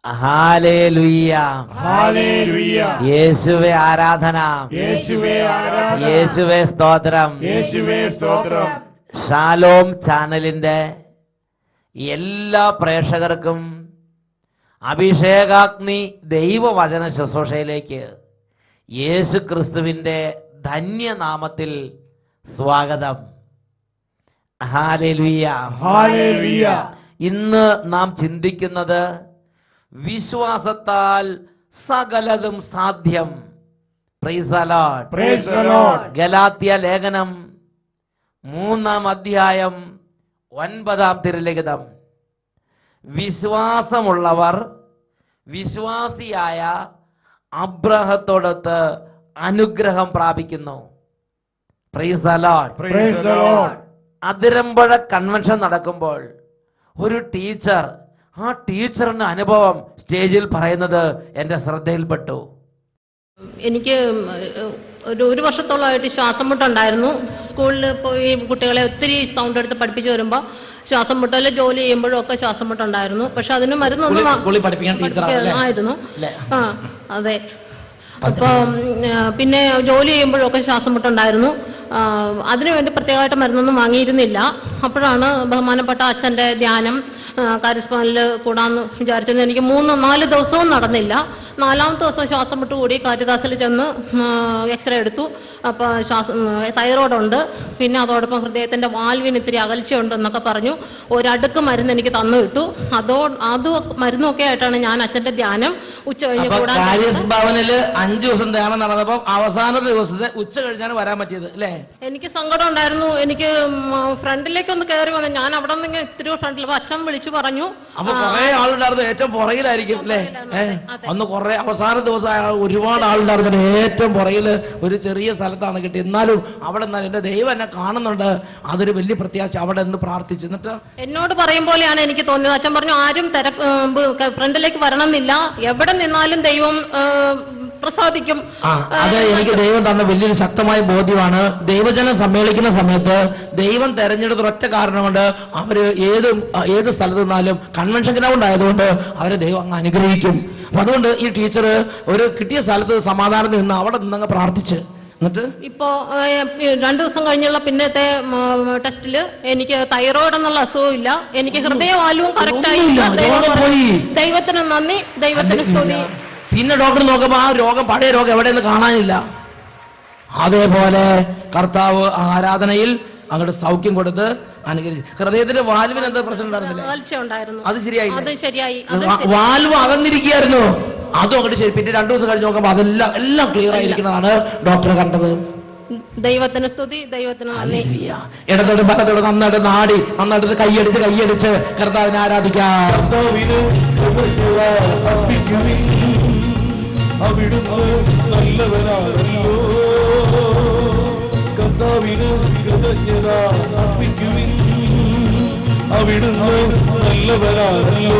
Hallelujah hallelujah. യേശുവേ ആരാധന, യേശുവേ ആരാധന, യേശുവേ സ്തോത്രം. യേശുവേ സ്തോത്രം. ഷാലോം ചാനലിന്റെ എല്ലാ പ്രേക്ഷകർക്കും അഭിഷേകാഗ്നി ദൈവവചന ശുശ്രൂഷയിലേക്ക് യേശു ക്രിസ്തുവിന്റെ ധന്യനാമത്തിൽ സ്വാഗതം. ഹല്ലേലൂയ ഹല്ലേലൂയ. ഇന്ന് നാം ചിന്തിക്കുന്നത് വിശ്വാസത്താൽ സകലതും സാധ്യം. Praise the Lord. Praise the Lord. ഗലാത്യ ലേഖനം 3-ാം അധ്യായം 9-ാം തിരുലിഖിതം. വിശ്വാസമുള്ളവർ വിശ്വാസിയായ അബ്രഹത്തോടൊത്ത് അനുഗ്രഹം പ്രാപിക്കുന്നു. Price the Lord. Praise the Lord. Athirampuzha convention നടക്കുമ്പോൾ ഒരു ടീച്ചർ, ആ ടീച്ചറിന്റെ അനുഭവം സ്റ്റേജിൽ പറയുന്നത് എൻ്റെ ശ്രദ്ധയിൽപ്പെട്ടു. എനിക്ക് ഒരു വർഷത്തോളമായിട്ട് ശ്വാസം മുട്ടുണ്ടായിരുന്നു. സ്കൂളിൽ പോയി കുട്ടികളെ ഒത്തിരി സൗണ്ട് എടുത്ത് പഠിപ്പിച്ചു വരുമ്പോൾ ശ്വാസം മുട്ടൽ, ജോലി ചെയ്യുമ്പോഴും ഒക്കെ ശ്വാസം മുട്ടുണ്ടായിരുന്നു. പക്ഷെ അതിന് മരുന്നൊന്നും ആയിരുന്നു. ആ അതെ. അപ്പം പിന്നെ ജോലി ചെയ്യുമ്പോഴൊക്കെ ശ്വാസം മുട്ടുണ്ടായിരുന്നു. അതിനുവേണ്ടി പ്രത്യേകമായിട്ട് മരുന്നൊന്നും വാങ്ങിയിരുന്നില്ല. അപ്പോഴാണ് ബഹുമാനപ്പെട്ട അച്ഛൻ്റെ ധ്യാനം കാരിസ്മാനിൽ കൂടാന്ന് വിചാരിച്ചിരുന്നു. എനിക്ക് 3-4 ദിവസവും നടന്നില്ല. 4-ാമത്തെ ദിവസം ശ്വാസം മുട്ട് കൂടി കാരിദാസിൽ ചെന്ന് എക്സ്റേ എടുത്തു. അപ്പോൾ തൈറോയ്ഡ് ഉണ്ട്, പിന്നെ അതോടൊപ്പം ഹൃദയത്തിൻ്റെ വാൽവിന് ഇത്തിരി അകൽച്ചയുണ്ട് എന്നൊക്കെ പറഞ്ഞു. ഒരടുക്ക് മരുന്ന് എനിക്ക് തന്നു വിട്ടു. അത് മരുന്നൊക്കെ ആയിട്ടാണ് ഞാൻ അച്ഛൻ്റെ ധ്യാനം ഉച്ച കഴിഞ്ഞ് കൂടാൻ. ഭവനില് 5 ദിവസം ധ്യാനം നടന്നപ്പോൾ അവസാന ദിവസത്തെ ഉച്ച കഴിഞ്ഞാണ് വരാൻ പറ്റിയത് അല്ലേ? എനിക്ക് സങ്കടം ഉണ്ടായിരുന്നു. എനിക്ക് ഫ്രണ്ടിലേക്ക് ഒന്ന് കയറി വന്നു. ഞാൻ അവിടെ നിന്ന് ഇത്തിരി ഫ്രണ്ടിൽ അച്ഛൻ വിളിച്ചു പറഞ്ഞു. അപ്പൊ കുറെ ആളുണ്ടായിരുന്നു, ഏറ്റവും പുറകിലായിരിക്കും അല്ലേ? അന്ന് കുറെ അവസാന ദിവസം ഒരുപാട് ആളുണ്ടായിരുന്നു. ഏറ്റവും പുറകില് ഒരു ചെറിയ സ്ഥലത്താണ് കിട്ടിയത്. എന്നാലും അവിടെ എന്റെ ദൈവം എന്നെ കാണുന്നുണ്ട്, അതൊരു വലിയ പ്രത്യാശ. അവിടെ നിന്ന് പ്രാർത്ഥിച്ചു. എന്നിട്ട് എന്നോട് പറയും പോലെയാണ് എനിക്ക് തോന്നിയത്. അച്ഛൻ പറഞ്ഞു ആരും ഫ്രണ്ടിലേക്ക് വരണമെന്നില്ല, എവിടെ നിന്നാലും ദൈവം പ്രസാദിക്കും. അത് എനിക്ക് ദൈവം തന്ന വലിയൊരു ശക്തമായ ബോധ്യമാണ്. ദൈവജനം സമ്മേളിക്കുന്ന സമയത്ത് ദൈവം തെരഞ്ഞെടുത്ത ഒറ്റ കാരണം കൊണ്ട് അവര് ഏത് സ്ഥലത്ത് നിന്നാലും കൺവെൻഷൻ ഗ്രൗണ്ട് ആയതുകൊണ്ട് അവരെ ദൈവം അങ്ങ് അനുഗ്രഹിക്കും. അപ്പൊ അതുകൊണ്ട് ഈ ടീച്ചർ ഒരു കിട്ടിയ സ്ഥലത്ത് സമാധാനത്തിൽ നിന്ന് അവിടെ നിന്നങ്ങ് പ്രാർത്ഥിച്ച്. എന്നിട്ട് ഇപ്പോ 2 ദിവസം കഴിഞ്ഞുള്ള പിന്നത്തെ ടെസ്റ്റില് എനിക്ക് തൈറോയ്ഡ് എന്നുള്ള അസുഖം ഇല്ല. എനിക്ക് ഹൃദയവാൽവും കറക്റ്റായി. ദൈവത്തിന് നന്ദി, ദൈവത്തിന് സ്തുതി. പിന്നെ ഡോക്ടർ നോക്കുമ്പോ ആ രോഗം, പഴയ രോഗം എവിടെയെന്ന് കാണാനില്ല. അതേപോലെ കർത്താവ് ആരാധനയിൽ അങ്ങോട്ട് സൗഖ്യം കൊടുത്ത് അനുഗ്രഹിച്ചു. ഹൃദയത്തിന്റെ വാൽവിന് എന്താ പ്രശ്നം ഉണ്ടായിരുന്നില്ല? അത് ശരിയായി. വാൽവ് അകന്നിരിക്കുകയായിരുന്നു, അതും അങ്ങോട്ട് ശരി. പിന്നെ 2 ദിവസം കഴിഞ്ഞ് നോക്കുമ്പോ എല്ലാം ക്ലിയർ ആയിരിക്കുന്നതാണ് ഡോക്ടർ കണ്ടത്. ദൈവത്തിന് സ്തുതി, ദൈവത്തിന് നന്ദി. ഇടത്തോട് വലത്തോട് നന്നായിട്ട് കൈയടിച്ച് കർത്താവിനെ ആരാധിക്കാം. അവിടുന്ന് നല്ലവനാണല്ലോ, കർത്താവിന് കൃതജ്ഞത അർപ്പിക്കുവിൻ. അവിടുന്ന് നല്ലവനാണല്ലോ.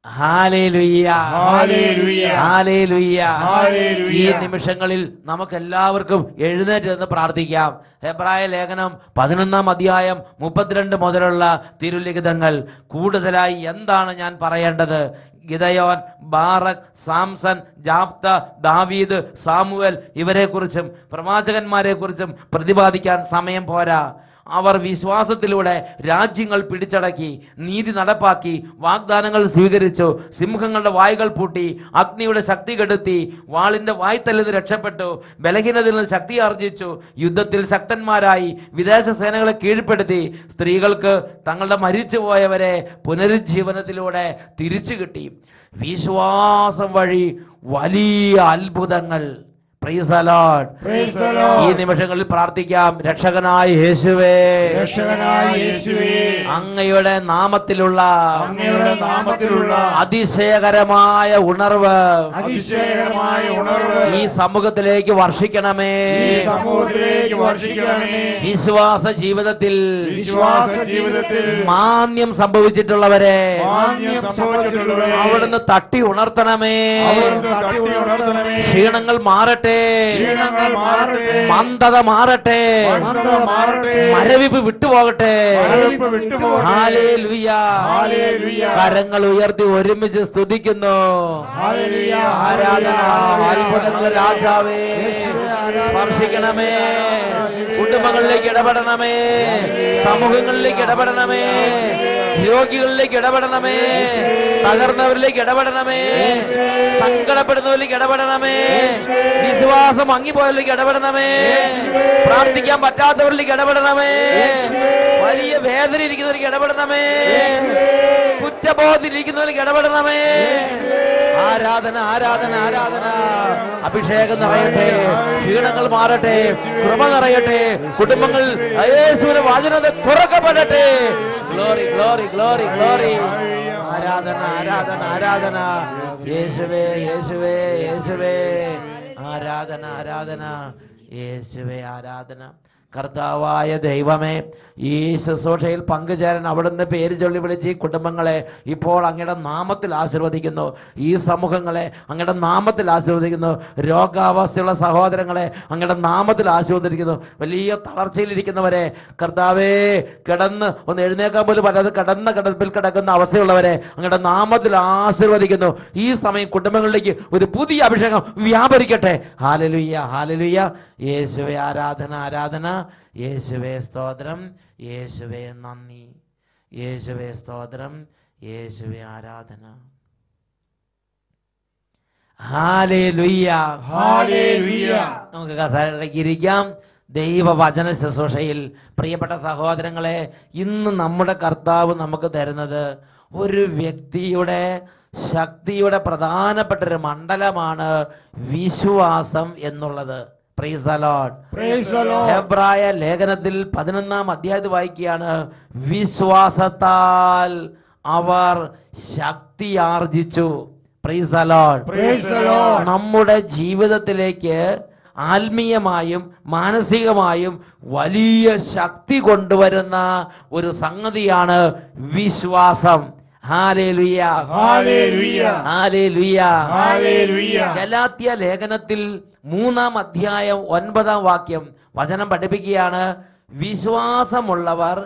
ഹല്ലേലൂയ, ഹല്ലേലൂയ, ഹല്ലേലൂയ. ഹല്ലേലൂയ. ഈ നിമിഷങ്ങളിൽ നമുക്ക് എല്ലാവർക്കും എഴുന്നേറ്റ് നിന്ന് പ്രാർത്ഥിക്കാം. ഹെബ്രായ ലേഖനം 11-ാം അധ്യായം 32 മുതലുള്ള തിരുലിഖിതങ്ങൾ. കൂടുതലായി എന്താണ് ഞാൻ പറയേണ്ടത്? ഗിദയോൻ, ബാറക്, സാംസൺ, ജാഫ്ത, ദാവീദ്, സാമുവേൽ ഇവരെക്കുറിച്ചും പ്രവാചകന്മാരെ കുറിച്ചും പ്രതിപാദിക്കാൻ സമയം പോരാ. അവർ വിശ്വാസത്തിലൂടെ രാജ്യങ്ങൾ പിടിച്ചടക്കി, നീതി നടപ്പാക്കി, വാഗ്ദാനങ്ങൾ സ്വീകരിച്ചു, സിംഹങ്ങളുടെ വായ്കൾ പൂട്ടി, അഗ്നിയുടെ ശക്തി കെടുത്തി, വാളിന്റെ വായ്ത്തലിൽ നിന്ന് രക്ഷപ്പെട്ടു, ബലഹീനതയിൽ നിന്ന് ശക്തി ആർജിച്ചു, യുദ്ധത്തിൽ ശക്തന്മാരായി, വിദേശ സേനകളെ കീഴ്പ്പെടുത്തി, സ്ത്രീകൾക്ക് തങ്ങളുടെ മരിച്ചുപോയവരെ പുനരുജ്ജീവനത്തിലൂടെ തിരിച്ചു കിട്ടി. വിശ്വാസം വഴി വലിയ അത്ഭുതങ്ങൾ. Price the Lord. Praise the Lord. ഈ നിമിഷങ്ങളിൽ പ്രാർത്ഥിക്കാം. രക്ഷകനായ യേശുവേ, അങ്ങയുടെ നാമത്തിലുള്ള അതിശയകരമായ ഉണർവ് ഈ സമൂഹത്തിലേക്ക് വർഷിക്കണമേ. വിശ്വാസ ജീവിതത്തിൽ മാന്യം സംഭവിച്ചിട്ടുള്ളവരെ അവിടുന്ന് തട്ടി ഉണർത്തണമേ. ക്ഷീണങ്ങൾ മാറട്ടെ. മാറട്ടെ, ക്ഷീണങ്ങൾ മാറട്ടെ, മന്ദത മാറട്ടെ, മന്ദത മാറട്ടെ, മരവിപ്പ് വിട്ടുപോകട്ടെ. മരവിപ്പ് വിട്ടുപോകട്ടെ. ഹല്ലേലൂയ. ഹല്ലേലൂയ. കരങ്ങൾ ഉയർത്തി ഒരുമിച്ച് സ്തുതിക്കുന്നു. ഹല്ലേലൂയ. ആരാധന. അത്ഭുതങ്ങളുടെ രാജാവേ, സ്പർശിക്കണമേ, കുടുംബങ്ങളിലേക്ക് ഇടപെടണമേ, സമൂഹങ്ങളിലേക്ക് ഇടപെടണമേ, രോഗികളിലേക്ക് ഇടപെടണമേ, തകർന്നവരിലേക്ക് ഇടപെടണമേ, സങ്കടപ്പെടുന്നവരിലേക്ക് ഇടപെടണമേ, വിശ്വാസം മങ്ങിപ്പോയവരിലേക്ക് ഇടപെടണമേ, പ്രാർത്ഥിക്കാൻ പറ്റാത്തവരിലേക്ക് ഇടപെടണമേ, വലിയ വേദന ഇരിക്കുന്നവർക്ക് ഇടപെടണമേ, കുറ്റബോധത്തിലിരിക്കുന്നവർക്ക് ഇടപെടണമേ. ആരാധന, ആരാധന, ആരാധന. അഭിഷേകം നിറയട്ടെ, ക്ഷീണങ്ങൾ മാറട്ടെ, കൃപ നിറയട്ടെ, കുടുംബങ്ങൾ യേശുവിന്റെ വചനത തുറക്കപ്പെടട്ടെ. Glory, glory, glory, glory. ആരാധന, ആരാധന, ആരാധന. യേശുവേ, യേശുവേ, യേശുവേ. ആരാധന, ആരാധന. യേശുവേ, ആരാധന. കർത്താവായ ദൈവമേ, ഈ ശുശ്രൂഷയിൽ പങ്കുചേരാൻ അവിടുന്ന് പേര് ചൊല്ലി വിളിച്ച് ഈ കുടുംബങ്ങളെ ഇപ്പോൾ അങ്ങയുടെ നാമത്തിൽ ആശീർവദിക്കുന്നു. ഈ സമൂഹങ്ങളെ അങ്ങയുടെ നാമത്തിൽ ആശീർവദിക്കുന്നു. രോഗാവസ്ഥയുള്ള സഹോദരങ്ങളെ അങ്ങയുടെ നാമത്തിൽ ആശീർവദിക്കുന്നു. വലിയ തളർച്ചയിലിരിക്കുന്നവരെ കർത്താവേ, കിടന്ന് ഒന്ന് എഴുന്നേക്കാൻ പോലും പറ്റാതെ കിടപ്പിൽ കിടക്കുന്ന അവസ്ഥയുള്ളവരെ അങ്ങയുടെ നാമത്തിൽ ആശീർവദിക്കുന്നു. ഈ സമയം കുടുംബങ്ങളിലേക്ക് ഒരു പുതിയ അഭിഷേകം വ്യാപരിക്കട്ടെ. Hallelujah, hallelujah. യേശുവേ ആരാധന, ആരാധന. യേശുവേ സ്തോത്രം, യേശുവേ നന്ദി, യേശുവേ സ്തോത്രം, യേശുവേ ആരാധന. Hallelujah, hallelujah. നമുക്ക് കസേരയിലേക്ക് ഇരിക്കാം. ദൈവവചന ശുശ്രൂഷയിൽ പ്രിയപ്പെട്ട സഹോദരങ്ങളെ, ഇന്ന് നമ്മുടെ കർത്താവ് നമുക്ക് തരുന്നത് ഒരു വ്യക്തിയുടെ ശക്തിയുടെ പ്രധാനപ്പെട്ട ഒരു മണ്ഡലമാണ് വിശ്വാസം എന്നുള്ളത്. Praise the Lord. Praise the Lord. ഹെബ്രായ ലേഖനത്തിൽ 11-ാം അധ്യായത്തിൽ വായിക്കുകയാണ്, വിശ്വാസത്താൽ അവർ ശക്തി ആർജിച്ചു. Praise the Lord. Praise the Lord. നമ്മുടെ ജീവിതത്തിലേക്ക് ആത്മീയമായും മാനസികമായും വലിയ ശക്തി കൊണ്ടുവരുന്ന ഒരു സംഗതിയാണ് വിശ്വാസം. ഹല്ലേലൂയ, ഹല്ലേലൂയ, ഹല്ലേലൂയ, ഹല്ലേലൂയ. ഗലാത്യ ലേഖനത്തിൽ 3-ാം അധ്യായം 9-ാം വാക്യം വചനം പഠിപ്പിക്കുകയാണ്, വിശ്വാസമുള്ളവർ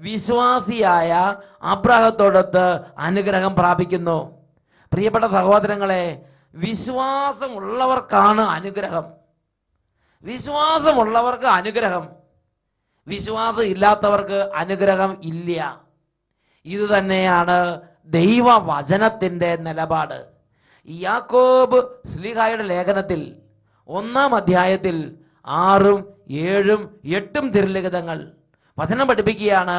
വിശ്വാസിയായ അബ്രാഹത്തോടൊത്ത് അനുഗ്രഹം പ്രാപിക്കുന്നു. പ്രിയപ്പെട്ട സഹോദരങ്ങളെ, വിശ്വാസമുള്ളവർക്കാണ് അനുഗ്രഹം. വിശ്വാസമുള്ളവർക്ക് അനുഗ്രഹം, വിശ്വാസം ഇല്ലാത്തവർക്ക് അനുഗ്രഹം ഇല്ല. ഇത് തന്നെയാണ് ദൈവവചനത്തിൻ്റെ നിലപാട്. യാക്കോബ് ശ്ലീഹായുടെ ലേഖനത്തിൽ 1-ാം അധ്യായത്തിൽ 6, 7, 8 തിരുലിഖിതങ്ങൾ വചനം പഠിപ്പിക്കുകയാണ്,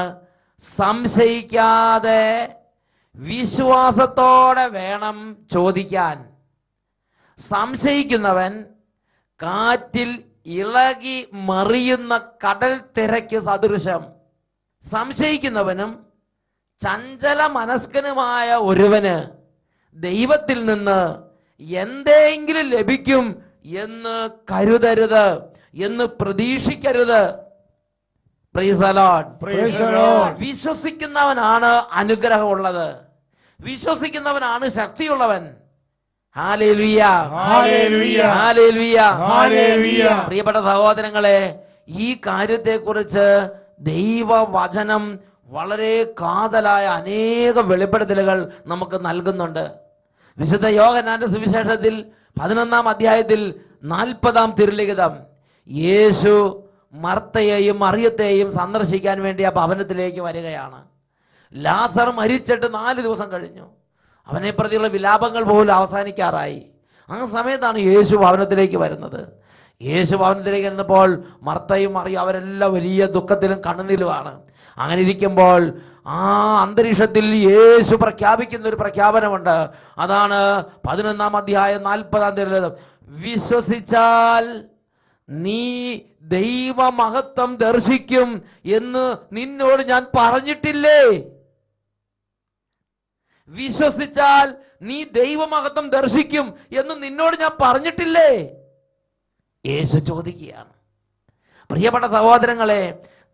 സംശയിക്കാതെ വിശ്വാസത്തോടെ വേണം ചോദിക്കാൻ. സംശയിക്കുന്നവൻ കാറ്റിൽ ഇളകി മറിയുന്ന കടൽ തിരക്ക് സദൃശം. സംശയിക്കുന്നവനും ചഞ്ചല മനസ്കനുമായ ഒരുവന് ദൈവത്തിൽ നിന്ന് എന്തെങ്കിലും ലഭിക്കും എന്ന് കരുതരുത്, എന്ന് പ്രതീക്ഷിക്കരുത്. Praise the Lord. Praise the Lord. വിശ്വസിക്കുന്നവനാണ് അനുഗ്രഹമുള്ളത്, വിശ്വസിക്കുന്നവനാണ് ശക്തിയുള്ളവൻ. ഹല്ലേലൂയ, ഹല്ലേലൂയ, ഹല്ലേലൂയ, ഹല്ലേലൂയ. പ്രിയപ്പെട്ട സഹോദരങ്ങളെ, ഈ കാര്യത്തെക്കുറിച്ച് ദൈവവചനം വളരെ കാതലായ അനേക വെളിപ്പെടുത്തലുകൾ നമുക്ക് നൽകുന്നുണ്ട്. വിശുദ്ധ യോഹന്നാന്റെ സുവിശേഷത്തിൽ 11-ാം അധ്യായത്തിൽ 40-ാം തിരുലിഖിതം, യേശു മർത്തയെയും മറിയത്തെയും സന്ദർശിക്കാൻ വേണ്ടി ആ ഭവനത്തിലേക്ക് വരികയാണ്. ലാസർ മരിച്ചിട്ട് 4 ദിവസം കഴിഞ്ഞു. അവനെ പ്രതിയുള്ള വിലാപങ്ങൾ പോലും അവസാനിക്കാറായി. ആ സമയത്താണ് യേശു ഭവനത്തിലേക്ക് വരുന്നത്. യേശു ഭവനത്തിലേക്ക് വരുന്നപ്പോൾ മർത്തയും മറിയും അവരെല്ലാം വലിയ ദുഃഖത്തിലും കണ്ണുനീരുമാണ്. അങ്ങനെ ഇരിക്കുമ്പോൾ ആ അന്തരീക്ഷത്തിൽ യേശു പ്രഖ്യാപിക്കുന്ന ഒരു പ്രഖ്യാപനമുണ്ട്. അതാണ് 11-ാം അധ്യായം 40-ാം തിരുലിഖിതം, വിശ്വസിച്ചാൽ നീ ദൈവമഹത്വം ദർശിക്കും എന്ന് നിന്നോട് ഞാൻ പറഞ്ഞിട്ടില്ലേ? വിശ്വസിച്ചാൽ നീ ദൈവമഹത്വം ദർശിക്കും എന്ന് നിന്നോട് ഞാൻ പറഞ്ഞിട്ടില്ലേ? യേശു ചോദിക്കുകയാണ്. പ്രിയപ്പെട്ട സഹോദരങ്ങളെ,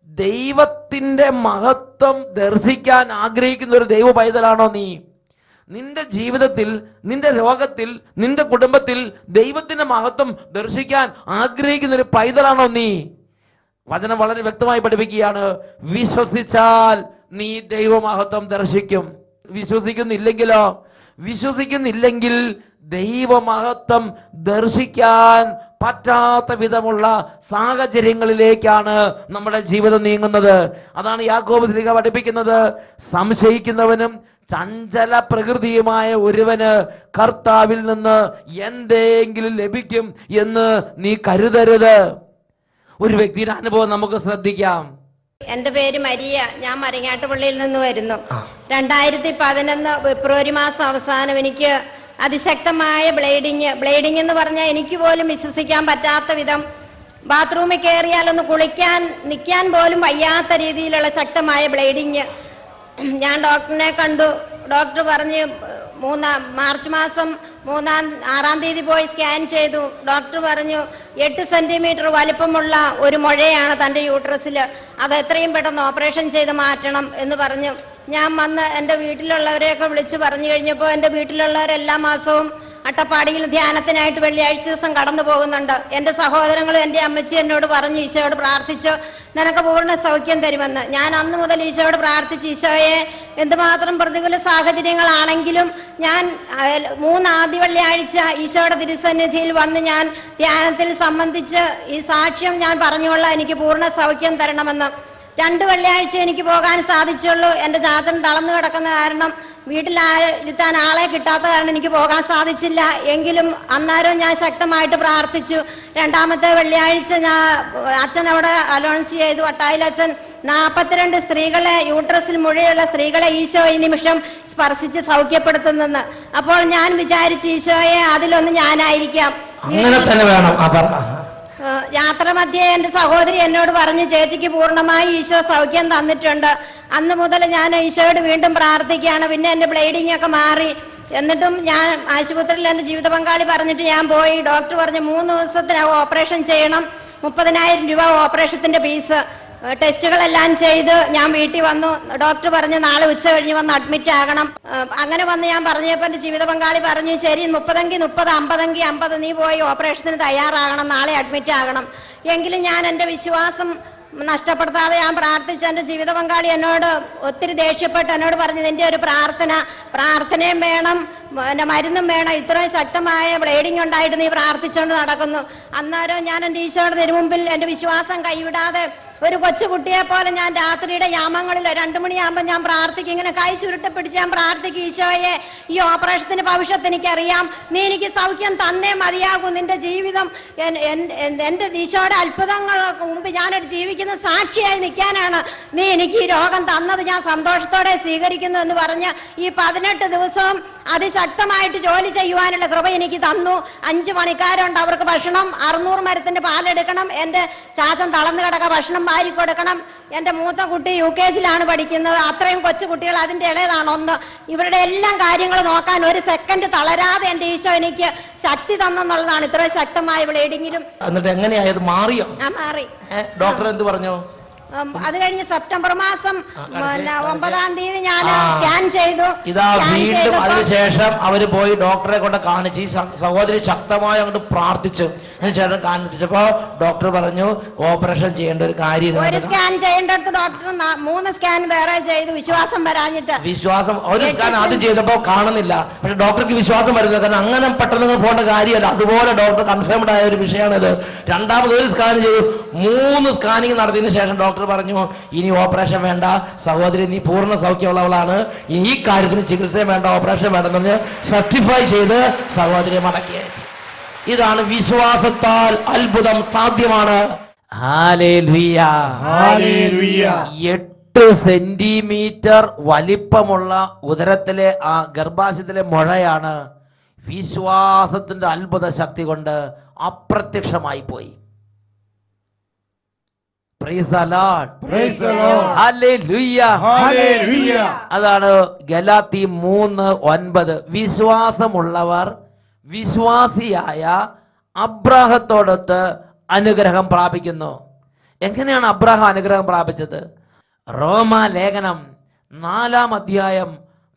ദൈവത്തിൻ്റെ മഹത്വം ദർശിക്കാൻ ആഗ്രഹിക്കുന്ന ഒരു ദൈവ പൈതലാണോ നീ? നിന്റെ ജീവിതത്തിൽ, നിന്റെ രോഗത്തിൽ, നിന്റെ കുടുംബത്തിൽ ദൈവത്തിന്റെ മഹത്വം ദർശിക്കാൻ ആഗ്രഹിക്കുന്ന ഒരു പൈതലാണോ നീ? വചനം വളരെ വ്യക്തമായി പഠിപ്പിക്കുകയാണ്, വിശ്വസിച്ചാൽ നീ ദൈവമഹത്വം ദർശിക്കും. വിശ്വസിക്കുന്നില്ലെങ്കിലോ? വിശ്വസിക്കുന്നില്ലെങ്കിൽ ദൈവമഹത്വം ദർശിക്കാൻ പറ്റാത്ത വിധമുള്ള സാഹചര്യങ്ങളിലേക്കാണ് നമ്മുടെ ജീവിതം നീങ്ങുന്നത്. അതാണ് യാക്കോബ് ശ്ലീഹ പഠിപ്പിക്കുന്നത്, സംശയിക്കുന്നവനും ചഞ്ചല പ്രകൃതിയുമായ ഒരുവന് കർത്താവിൽ നിന്ന് എന്തെങ്കിലും ലഭിക്കും എന്ന് നീ കരുതരുത്. ഒരു വ്യക്തിയുടെ അനുഭവം നമുക്ക് ശ്രദ്ധിക്കാം. എൻ്റെ പേര് മരിയ. ഞാൻ മരങ്ങാട്ടുപള്ളിയിൽ നിന്ന് വരുന്നു. 2011 ഫെബ്രുവരി മാസം അവസാനം എനിക്ക് അതിശക്തമായ ബ്ലീഡിങ് എന്ന് പറഞ്ഞാൽ എനിക്ക് പോലും വിശ്വസിക്കാൻ പറ്റാത്ത വിധം ബാത്റൂമിൽ കയറിയാലൊന്ന് കുളിക്കാൻ നിൽക്കാൻ പോലും വയ്യാത്ത രീതിയിലുള്ള ശക്തമായ ബ്ലീഡിങ്. ഞാൻ ഡോക്ടറിനെ കണ്ടു. ഡോക്ടർ പറഞ്ഞ് മാർച്ച് മാസം 6-ാം തീയതി പോയി സ്കാൻ ചെയ്തു. ഡോക്ടർ പറഞ്ഞു 8 സെന്റിമീറ്റർ വലിപ്പമുള്ള ഒരു മുഴയാണ് തൻ്റെ യൂട്രസിൽ, അത് എത്രയും പെട്ടെന്ന് ഓപ്പറേഷൻ ചെയ്ത് മാറ്റണം എന്ന് പറഞ്ഞു. ഞാൻ വന്ന് എൻ്റെ വീട്ടിലുള്ളവരെയൊക്കെ വിളിച്ച് പറഞ്ഞു കഴിഞ്ഞപ്പോൾ എൻ്റെ വീട്ടിലുള്ളവരെല്ലാ മാസവും അട്ടപ്പാടിയിൽ ധ്യാനത്തിനായിട്ട് വെള്ളിയാഴ്ച ദിവസം കടന്നു പോകുന്നുണ്ട്. എൻ്റെ സഹോദരങ്ങളും എൻ്റെ അമ്മച്ചി എന്നോട് പറഞ്ഞു, ഈശോയോട് പ്രാർത്ഥിച്ചു നിനക്ക് പൂർണ്ണ സൗഖ്യം തരുമെന്ന്. ഞാൻ അന്ന് മുതൽ ഈശോയോട് പ്രാർത്ഥിച്ച്, ഈശോയെ എന്തുമാത്രം പ്രതികൂല സാഹചര്യങ്ങളാണെങ്കിലും ഞാൻ 3 ആദ്യ വെള്ളിയാഴ്ച ഈശോയുടെ തിരുസന്നിധിയിൽ വന്ന് ഞാൻ ധ്യാനത്തിൽ സംബന്ധിച്ച് ഈ സാക്ഷ്യം ഞാൻ പറഞ്ഞുകൊള്ളാം, എനിക്ക് പൂർണ്ണ സൗഖ്യം തരണമെന്ന്. 2 വെള്ളിയാഴ്ച എനിക്ക് പോകാൻ സാധിച്ചുള്ളൂ. എൻ്റെ ചാച്ചൻ തളർന്നു കിടക്കുന്ന കാരണം വീട്ടിലിരുത്താൻ ആളെ കിട്ടാത്ത കാരണം എനിക്ക് പോകാൻ സാധിച്ചില്ല. എങ്കിലും അന്നേരം ഞാൻ ശക്തമായിട്ട് പ്രാർത്ഥിച്ചു. 2ാമത്തെ വെള്ളിയാഴ്ച അച്ഛൻ അവിടെ അനൗൺസ് ചെയ്തു, വട്ടായിൽ അച്ഛൻ 42 സ്ത്രീകളെ, യൂട്രസിൽ മുഴയുള്ള സ്ത്രീകളെ ഈശോ ഈ നിമിഷം സ്പർശിച്ച് സൗഖ്യപ്പെടുത്തുന്നെന്ന്. അപ്പോൾ ഞാൻ വിചാരിച്ചു, ഈശോയെ അതിലൊന്ന് ഞാനായിരിക്കാം. അങ്ങനെ തന്നെ വേണം. യാത്ര മധ്യേ എൻ്റെ സഹോദരി എന്നോട് പറഞ്ഞു, ചേച്ചിക്ക് പൂർണ്ണമായി ഈശോ സൗഖ്യം തന്നിട്ടുണ്ട്. അന്ന് മുതൽ ഞാൻ ഈശോയോട് വീണ്ടും പ്രാർത്ഥിക്കുകയാണ്. പിന്നെ എൻ്റെ ബ്ലീഡിങ് ഒക്കെ മാറി. എന്നിട്ടും ഞാൻ ആശുപത്രിയിൽ എൻ്റെ ജീവിത പങ്കാളി പറഞ്ഞിട്ട് ഞാൻ പോയി. ഡോക്ടർ പറഞ്ഞു 3 ദിവസത്തിനകം ഓപ്പറേഷൻ ചെയ്യണം, 30,000 രൂപ ഓപ്പറേഷത്തിൻ്റെ ഫീസ്. ടെസ്റ്റുകളെല്ലാം ചെയ്ത് ഞാൻ വീട്ടിൽ വന്നു. ഡോക്ടർ പറഞ്ഞു നാളെ ഉച്ച കഴിഞ്ഞ് വന്ന് അഡ്മിറ്റ് ആകണം. അങ്ങനെ വന്ന് ഞാൻ പറഞ്ഞപ്പോൾ എൻ്റെ ജീവിത പങ്കാളി പറഞ്ഞു, ശരി 30-എങ്കിൽ 30, 50-എങ്കിൽ 50, നീ പോയി ഓപ്പറേഷത്തിന് തയ്യാറാകണം, നാളെ അഡ്മിറ്റ് ആകണം. എങ്കിലും ഞാൻ എൻ്റെ വിശ്വാസം നഷ്ടപ്പെടുത്താതെ ഞാൻ പ്രാർത്ഥിച്ച എൻ്റെ ജീവിത പങ്കാളി എന്നോട് ഒത്തിരി ദേഷ്യപ്പെട്ട് എന്നോട് പറഞ്ഞു, നിന്റെ ഒരു പ്രാർത്ഥനയും വേണം, എൻ്റെ മരുന്നും വേണം, ഇത്രയും ശക്തമായ ബ്ലീഡിങ് ഉണ്ടായിട്ട് നീ പ്രാർത്ഥിച്ചുകൊണ്ട് നടക്കുന്നു. അന്നേരം ഞാൻ എൻ്റെ ഈശോയുടെ തിരുമുമ്പിൽ എൻ്റെ വിശ്വാസം കൈവിടാതെ ഒരു കൊച്ചുകുട്ടിയെ പോലെ ഞാൻ രാത്രിയുടെ യാമങ്ങളിൽ 2 മണിയാകുമ്പോൾ ഞാൻ പ്രാർത്ഥിക്കും. ഇങ്ങനെ കൈ ചുരുട്ടപ്പിടിച്ച് ഞാൻ പ്രാർത്ഥിക്കും, ഈശോയെ ഈ ഓപ്പറേഷത്തിന്റെ ഭവിഷ്യത്ത് എനിക്കറിയാം, നീ എനിക്ക് സൗഖ്യം തന്നേ മതിയാകും. നിന്റെ ജീവിതം എൻ്റെ ഈശോയുടെ അത്ഭുതങ്ങൾക്ക് മുമ്പ് ഞാനൊരു ജീവിക്കുന്ന സാക്ഷിയായി നിൽക്കാനാണ് നീ എനിക്ക് ഈ രോഗം തന്നത്, ഞാൻ സന്തോഷത്തോടെ സ്വീകരിക്കുന്നു എന്ന് പറഞ്ഞ് ഈ 18 ദിവസവും അതിശക്തമായിട്ട് ജോലി ചെയ്യുവാനുള്ള കൃപ എനിക്ക് തന്നു. 5 പണിക്കാരുണ്ട്, അവർക്ക് ഭക്ഷണം 600 മരത്തിന്റെ പാലെടുക്കണം, എൻ്റെ ചാച്ചൻ തളർന്നു കിടക്ക ഭക്ഷണം വാരി കൊടുക്കണം. എൻ്റെ മൂത്ത കുട്ടി UKGയിലാണ് പഠിക്കുന്നത്. അത്രയും കൊച്ചു കുട്ടികൾ, അതിൻ്റെ ഇളയതാണ് 1. ഇവരുടെ എല്ലാം കാര്യങ്ങൾ നോക്കാൻ 1 സെക്കൻഡ് തളരാതെ എൻ്റെ ഈശോ എനിക്ക് ശക്തി തന്നെന്നുള്ളതാണ്. ഇത്രയും ശക്തമായ ബ്ലീഡിങ്ങിലും. എന്നിട്ട് എങ്ങനെയായത്? മാറിയോ? മാറി. ഡോക്ടർ എന്ത് പറഞ്ഞു? അത് കഴിഞ്ഞ് സെപ്റ്റംബർ മാസം 9-ാം തീയതി ഞാൻ സ്കാൻ ചെയ്തു. ഇതാ വീണ്ടും അതിനുശേഷം അവര് പോയി ഡോക്ടറെ കൊണ്ട് കാണിച്ചു. ഈ സഹോദരി ശക്തമായി അങ്ങോട്ട് പ്രാർത്ഥിച്ചു. അതിനുശേഷം കാണിച്ചപ്പോ ഡോക്ടർ പറഞ്ഞു ഓപ്പറേഷൻ ചെയ്യേണ്ട ഒരു കാര്യം. ഒരു സ്കാൻ ചെയ്യേണ്ടടുത്ത് ഡോക്ടർ 3 സ്കാൻ വേറെ ചെയ്തു, വിശ്വാസം വരാഞ്ഞിട്ട്. വിശ്വാസം ഒരു സ്കാൻ ആദ്യം ചെയ്തപ്പോ കാണുന്നില്ല, പക്ഷെ ഡോക്ടർക്ക് വിശ്വാസം വരുന്നില്ല. കാരണം അങ്ങനെ പെട്ടെന്ന് പോകേണ്ട കാര്യമല്ല. അതുപോലെ ഡോക്ടർ കൺഫേംഡ് ആയ ഒരു വിഷയമാണിത്. 2ാമത് ഒരു സ്കാൻ ചെയ്തു. 3 സ്കാനിങ് നടത്തിയതിനു ശേഷം ഡോക്ടർ പറഞ്ഞു ഇനി ഓപ്പറേഷൻ വേണ്ട, സഹോദരി നീ പൂർണ്ണ സൗഖ്യമുള്ളവളാണ്, ഈ കാര്യത്തിന് ചികിത്സയും വേണ്ട, ഓപ്പറേഷൻ വേണ്ടെന്ന് സർട്ടിഫൈ ചെയ്ത് സഹോദരിയെ മടക്കി അയച്ചു. ഇതാണ് വിശ്വാസത്താൽ അത്ഭുതം സാധ്യമാണ്. 8 സെന്റിമീറ്റർ വലിപ്പമുള്ള ഉദരത്തിലെ ആ ഗർഭാശയത്തിലെ മുഴയാണ് വിശ്വാസത്തിന്റെ അത്ഭുത ശക്തി കൊണ്ട് അപ്രത്യക്ഷമായി പോയി. അതാണ് ഗലാത്തി 3:9. വിശ്വാസമുള്ളവർ വിശ്വാസിയായ അബ്രാഹത്തോടൊത്ത് അനുഗ്രഹം പ്രാപിക്കുന്നു. എങ്ങനെയാണ് അബ്രാഹാം അനുഗ്രഹം പ്രാപിച്ചത്? റോമാ ലേഖനം 4-ാം അധ്യായം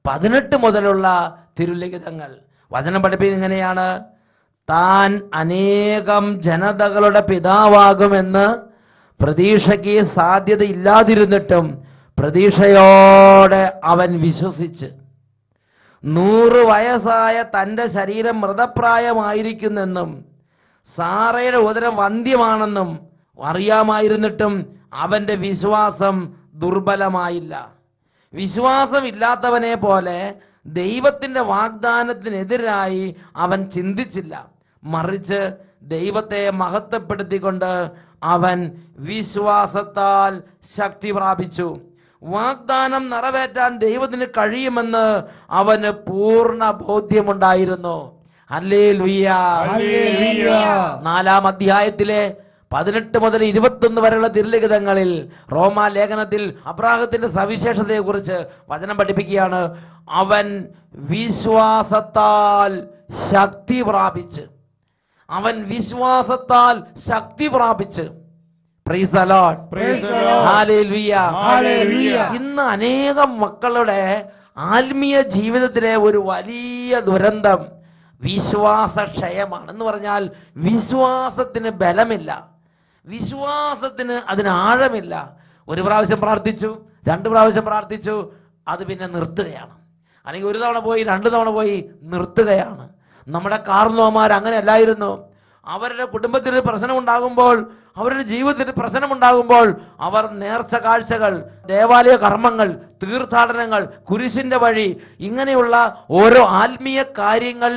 18 മുതലുള്ള തിരുലിഖിതങ്ങൾ. വചനം പഠിപ്പിക്കുന്നത് ഇങ്ങനെയാണ്: താൻ അനേകം ജനതകളുടെ പിതാവാകുമെന്ന് പ്രതീക്ഷയ്ക്ക് സാധ്യതയില്ലാതിരുന്നിട്ടും പ്രതീക്ഷയോടെ അവൻ വിശ്വസിച്ച് 100 വയസ്സായ തൻ്റെ ശരീരം മൃതപ്രായമായിരിക്കുന്നെന്നും സാറയുടെ ഉദരം വന്ധ്യമാണെന്നും അറിയാമായിരുന്നിട്ടും അവൻ്റെ വിശ്വാസം ദുർബലമായില്ല. വിശ്വാസമില്ലാത്തവനെ പോലെ ദൈവത്തിൻ്റെ വാഗ്ദാനത്തിനെതിരായി അവൻ ചിന്തിച്ചില്ല. മറിച്ച് ദൈവത്തെ മഹത്വപ്പെടുത്തിക്കൊണ്ട് അവൻ വിശ്വാസത്താൽ ശക്തി പ്രാപിച്ചു. വാഗ്ദാനം നിറവേറ്റാൻ ദൈവത്തിന് കഴിയുമെന്ന് അവന് പൂർണ്ണ ബോധ്യമുണ്ടായിരുന്നു. ഹല്ലേലൂയ. 4-ാം അധ്യായത്തിലെ 18 മുതൽ 21 വരെയുള്ള തിരുലിഖിതങ്ങളിൽ റോമാ ലേഖനത്തിൽ അബ്രാഹത്തിന്റെ സവിശേഷതയെക്കുറിച്ച് വചനം പഠിപ്പിക്കുകയാണ്. അവൻ വിശ്വാസത്താൽ ശക്തി പ്രാപിച്ച്, അവൻ വിശ്വാസത്താൽ ശക്തി പ്രാപിച്ച്. Price the Lord. ഹല്ലേലൂയ. ഇന്ന് അനേകം മക്കളുടെ ആത്മീയ ജീവിതത്തിലെ ഒരു വലിയ ദുരന്തം വിശ്വാസക്ഷയമാണ്. എന്ന് പറഞ്ഞാൽ വിശ്വാസത്തിന് ബലമില്ല, വിശ്വാസത്തിന് അതിന് ആഴമില്ല. ഒരു പ്രാവശ്യം പ്രാർത്ഥിച്ചു, 2 പ്രാവശ്യം പ്രാർത്ഥിച്ചു, അത് പിന്നെ നിർത്തുകയാണ്. അല്ലെങ്കിൽ 1 തവണ പോയി, 2 തവണ പോയി, നിർത്തുകയാണ്. നമ്മുടെ കാർന്നോമാർ അങ്ങനെ അല്ലായിരുന്നു. അവരുടെ കുടുംബത്തിന് പ്രശ്നമുണ്ടാകുമ്പോൾ, അവരുടെ ജീവിതത്തിന് പ്രശ്നമുണ്ടാകുമ്പോൾ അവർ നേർച്ച കാഴ്ചകൾ, ദേവാലയ കർമ്മങ്ങൾ, തീർത്ഥാടനങ്ങൾ, കുരിശിൻ്റെ വഴി, ഇങ്ങനെയുള്ള ഓരോ ആത്മീയ കാര്യങ്ങൾ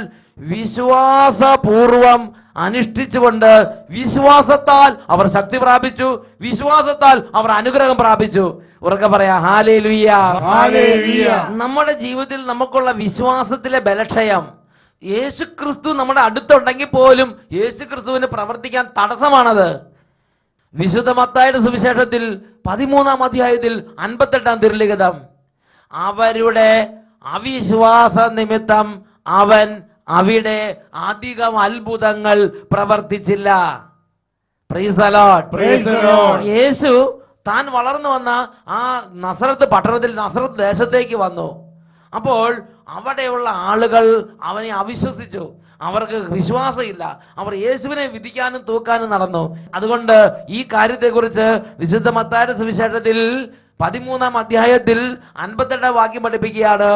വിശ്വാസപൂർവം അനുഷ്ഠിച്ചുകൊണ്ട് വിശ്വാസത്താൽ അവർ ശക്തി പ്രാപിച്ചു, വിശ്വാസത്താൽ അവർ അനുഗ്രഹം പ്രാപിച്ചു. ഉറക്കെ പറയാം ഹല്ലേലൂയ. നമ്മുടെ ജീവിതത്തിൽ നമുക്കുള്ള വിശ്വാസത്തിലെ ബലക്ഷയം, യേശുക്രിസ്തു നമ്മുടെ അടുത്തുണ്ടെങ്കിൽ പോലും യേശുക്രിസ്തുവിന് പ്രവർത്തിക്കാൻ തടസ്സമാണത്. വിശുദ്ധ മത്തായിയുടെ സുവിശേഷത്തിൽ 13-ാം അധ്യായത്തിൽ 58-ാം തിരുലിഖിതം, അവരുടെ അവിശ്വാസ നിമിത്തം അവൻ അവിടെ അധികം അത്ഭുതങ്ങൾ പ്രവർത്തിച്ചില്ല. Praise the Lord. യേശു താൻ വളർന്നു വന്ന ആ നസറത്ത് പട്ടണത്തിൽ, നസറത്ത് ദേശത്തേക്ക് വന്നു. അപ്പോൾ അവിടെയുള്ള ആളുകൾ അവനെ അവിശ്വസിച്ചു. അവർക്ക് വിശ്വാസമില്ല. അവർ യേശുവിനെ വിധിക്കാനും തൂക്കാനും നടന്നു. അതുകൊണ്ട് ഈ കാര്യത്തെക്കുറിച്ച് വിശുദ്ധ മത്തായിയുടെ സുവിശേഷത്തിൽ 13-ാം അധ്യായത്തിൽ 58-ാം വാക്യം പഠിപ്പിക്കുകയാണ്.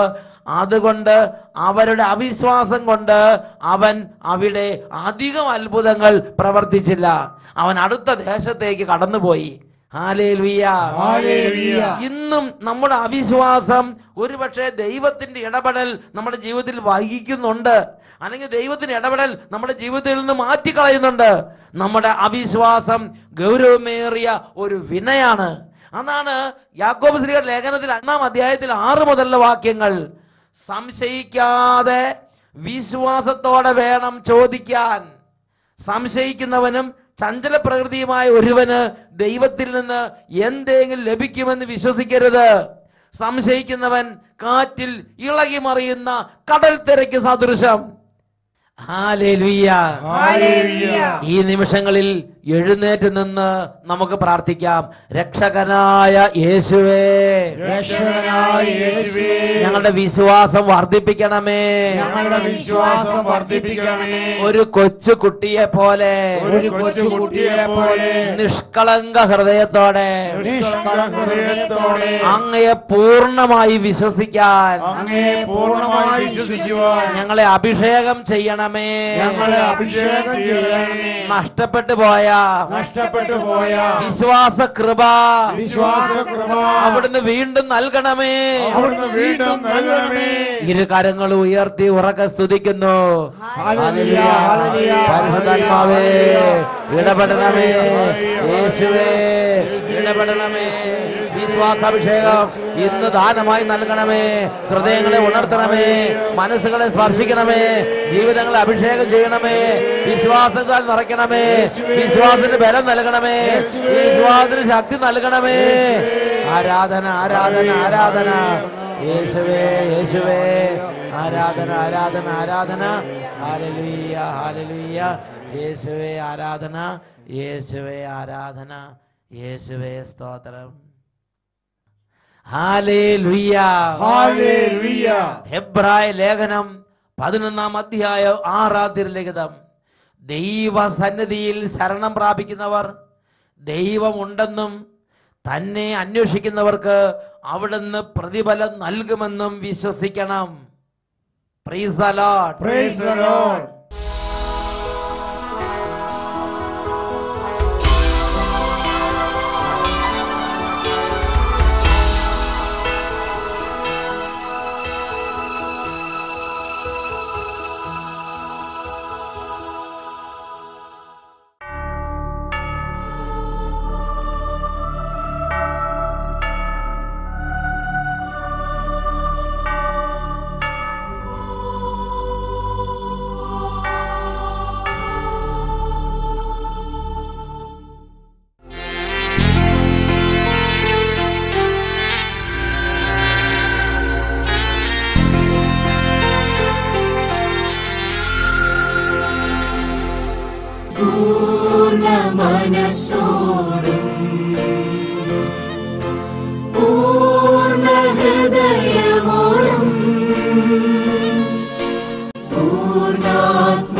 അതുകൊണ്ട് അവരുടെ അവിശ്വാസം കൊണ്ട് അവൻ അവിടെ അധികം അത്ഭുതങ്ങൾ പ്രവർത്തിച്ചില്ല. അവൻ അടുത്ത ദേശത്തേക്ക് കടന്നുപോയി. ഹല്ലേലൂയ. ഇന്നും നമ്മുടെ അവിശ്വാസം ഒരുപക്ഷെ ദൈവത്തിന്റെ ഇടപെടൽ നമ്മുടെ ജീവിതത്തിൽ വഹിക്കുന്നുണ്ട്, അല്ലെങ്കിൽ ദൈവത്തിന്റെ ഇടപെടൽ നമ്മുടെ ജീവിതത്തിൽ നിന്ന് മാറ്റിക്കളയുന്നുണ്ട്. നമ്മുടെ അവിശ്വാസം ഗൗരവമേറിയ ഒരു വിനയാണ്. അതാണ് യാക്കോബ് ശ്ലീഹയുടെ ലേഖനത്തിൽ 1-ാം അധ്യായത്തിൽ 6 മുതലുള്ള വാക്യങ്ങൾ. സംശയിക്കാതെ വിശ്വാസത്തോടെ വേണം ചോദിക്കാൻ. സംശയിക്കുന്നവനും ചഞ്ചല പ്രകൃതിയുമായ ഒരുവന് ദൈവത്തിൽ നിന്ന് എന്തെങ്കിലും ലഭിക്കുമെന്ന് വിശ്വസിക്കരുത്. സംശയിക്കുന്നവൻ കാറ്റിൽ ഇളകി മറിയുന്ന കടൽ തിരക്ക് സദൃശം. ഹല്ലേലൂയ. ഈ നിമിഷങ്ങളിൽ എഴുന്നേറ്റ് നിന്ന് നമുക്ക് പ്രാർത്ഥിക്കാം. രക്ഷകനായ യേശുവേ, ഞങ്ങളുടെ വിശ്വാസം വർദ്ധിപ്പിക്കണമേ. ഒരു കൊച്ചു കുട്ടിയെ പോലെ നിഷ്കളങ്ക ഹൃദയത്തോടെ അങ്ങയെ പൂർണ്ണമായി വിശ്വസിക്കാൻ ഞങ്ങളെ അഭിഷേകം ചെയ്യണമേ. നഷ്ടപ്പെട്ടു പോയ വിശ്വാസ കൃപ അവിടുന്ന് വീണ്ടും നൽകണമേ. ഇരു കരങ്ങൾ ഉയർത്തി ഉറക്കെ സ്തുതിക്കുന്നു. പരിശുദ്ധാത്മാവേ ഇടപെടണമേ. യേശുവേ ഇടപെടണമേ. വിശ്വാസാഭിഷേകം ഇന്ന് ദാനമായി നൽകണമേ. ഹൃദയങ്ങളെ ഉണർത്തണമേ, മനസ്സുകളെ സ്പർശിക്കണമേ, ജീവിതങ്ങളെ അഭിഷേകം ചെയ്യണമേ. വിശ്വാസത്താൽ നിറയ്ക്കണമേ. വിശ്വാസത്തിന് ബലം നൽകണമേ. വിശ്വാസത്തിന് ശക്തി നൽകണമേ. ആരാധന ആരാധന ആരാധന. യേശുവേ യേശുവേ ആരാധന ആരാധന ആരാധന. Hallelujah hallelujah. യേശുവേ ആരാധന, യേശുവേ ആരാധന, യേശുവേ സ്തോത്രം. ഹല്ലേലൂയ. ഹല്ലേലൂയ. ഹെബ്രായ ലേഖനം 11 അധ്യായം 6 തിരുലിഖിതം. ദൈവസന്നിധിയിൽ ശരണം പ്രാപിക്കുന്നവർ ദൈവമുണ്ടെന്നും തന്നെ അന്വേഷിക്കുന്നവർക്ക് അവിടുന്ന് പ്രതിഫലം നൽകുമെന്നും വിശ്വസിക്കണം. Price the Lord. Praise the Lord. പൂർണ്ണ മനസ്സോടും പൂർണ്ണ ഹൃദയമോടും പൂർണ്ണാത്മാവോടും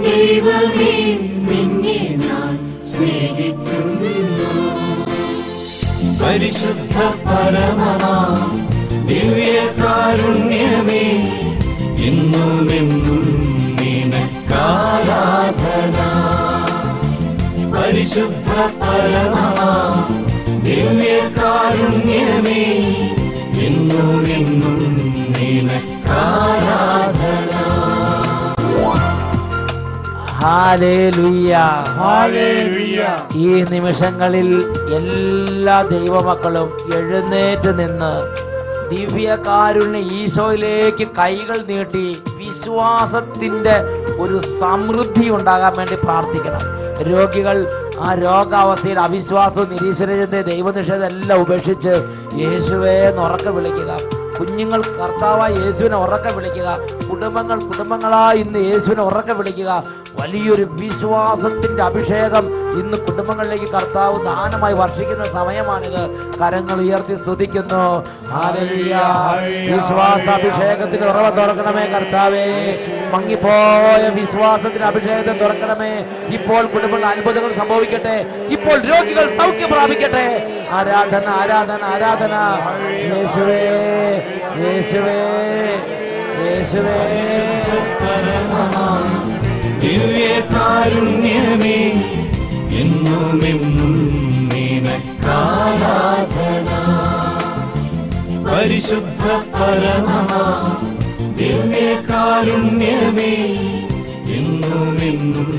ദൈവമേ നിന്നെ ഞാൻ സ്നേഹിക്കുന്നു. പരിശുദ്ധ പരമമാ ദിവ്യകാരുണ്യമേ എന്നുമെന്നും നിനക്കാരാധന. പരിശുദ്ധ പരമമാ ദിവ്യകാരുണ്യമേ എന്നുമെന്നും നിനക്കാരാധന. ഹല്ലേലൂയ. ഹല്ലേലൂയ. ഈ നിമിഷങ്ങളിൽ എല്ലാ ദൈവമക്കളും എഴുന്നേറ്റ് നിന്ന് ദിവ്യകാരുണ്യ ഈശോയിലേക്ക് കൈകൾ നീട്ടി വിശ്വാസത്തിന്റെ ഒരു സമൃദ്ധി ഉണ്ടാകാൻ വേണ്ടി പ്രാർത്ഥിക്കണം. രോഗികൾ ആ രോഗാവസ്ഥയിൽ അവിശ്വാസവും നിരീശ്വരചിന്ത ദൈവനിഷേധം എല്ലാം ഉപേക്ഷിച്ച് യേശുവേ ഉറക്കെ വിളിക്കുക. കുഞ്ഞുങ്ങൾ കർത്താവായ യേശുവിനെ ഉറക്കെ വിളിക്കുക. കുടുംബങ്ങളായി ഇന്ന് യേശുവിനെ ഉറക്കെ വിളിക്കുക. വലിയൊരു വിശ്വാസത്തിന്റെ അഭിഷേകം ഇന്ന് കുടുംബങ്ങളിലേക്ക് കർത്താവ് ദാനമായി വർഷിക്കുന്ന സമയമാണിത്. കരങ്ങൾ ഉയർത്തി സ്തുതിക്കുന്നു. ഹല്ലേലൂയ. വിശ്വാസാഭിഷേകത്തിന് ഉറവ തുറക്കണമേ കർത്താവേ. മങ്ങിപ്പോയ വിശ്വാസത്തിന് അഭിഷേകത്തെ തുറക്കണമേ. ഇപ്പോൾ കുടുംബങ്ങൾ അത്ഭുതങ്ങൾ സംഭവിക്കട്ടെ. ഇപ്പോൾ രോഗികൾ സൗഖ്യം പ്രാപിക്കട്ടെ. ആരാധന ആരാധന ആരാധന. യേശുവേ യേശുവേ യേശുവേ. ദിവ്യകാരുണ്യമേ എന്നുമെന്നും നിനക്കാരാധന. പരിശുദ്ധ പരമമാ ദിവ്യകാരുണ്യമേ എന്നുമെന്നും